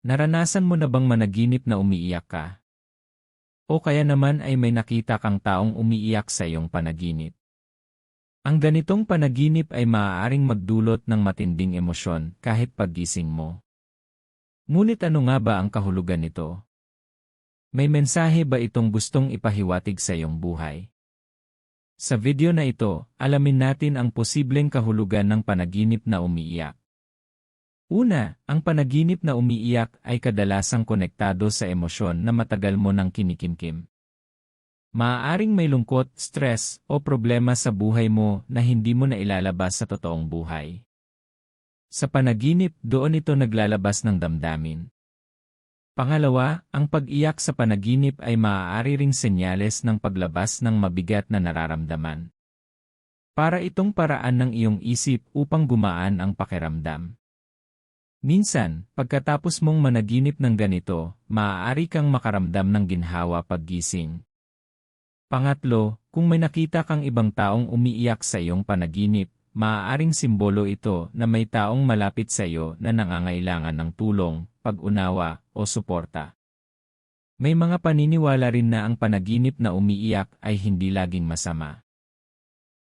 Naranasan mo na bang managinip na umiiyak ka? O kaya naman ay may nakita kang taong umiiyak sa iyong panaginip? Ang ganitong panaginip ay maaaring magdulot ng matinding emosyon kahit paggising mo. Ngunit ano nga ba ang kahulugan nito? May mensahe ba itong gustong ipahiwatig sa iyong buhay? Sa video na ito, alamin natin ang posibleng kahulugan ng panaginip na umiiyak. Una, ang panaginip na umiiyak ay kadalasang konektado sa emosyon na matagal mo nang kinikimkim. Maaaring may lungkot, stress, o problema sa buhay mo na hindi mo na ilalabas sa totoong buhay. Sa panaginip, doon ito naglalabas ng damdamin. Pangalawa, ang pag-iyak sa panaginip ay maaari ring senyales ng paglabas ng mabigat na nararamdaman. Para itong paraan ng iyong isip upang gumaan ang pakiramdam. Minsan, pagkatapos mong managinip ng ganito, maaari kang makaramdam ng ginhawa paggising. Pangatlo, kung may nakita kang ibang taong umiiyak sa iyong panaginip, maaaring simbolo ito na may taong malapit sa iyo na nangangailangan ng tulong, pag-unawa, o suporta. May mga paniniwala rin na ang panaginip na umiiyak ay hindi laging masama.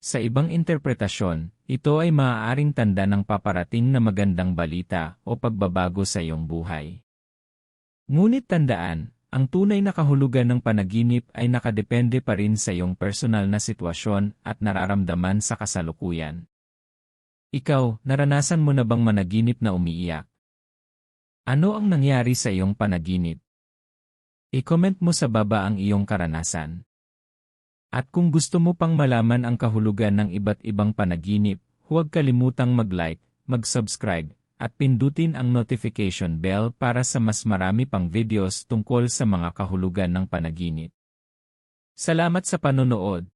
Sa ibang interpretasyon, ito ay maaaring tanda ng paparating na magandang balita o pagbabago sa iyong buhay. Ngunit tandaan, ang tunay na kahulugan ng panaginip ay nakadepende pa rin sa iyong personal na sitwasyon at nararamdaman sa kasalukuyan. Ikaw, naranasan mo na bang managinip na umiiyak? Ano ang nangyari sa iyong panaginip? I-comment mo sa baba ang iyong karanasan. At kung gusto mo pang malaman ang kahulugan ng iba't ibang panaginip, huwag kalimutang mag-like, mag-subscribe, at pindutin ang notification bell para sa mas marami pang videos tungkol sa mga kahulugan ng panaginip. Salamat sa panonood!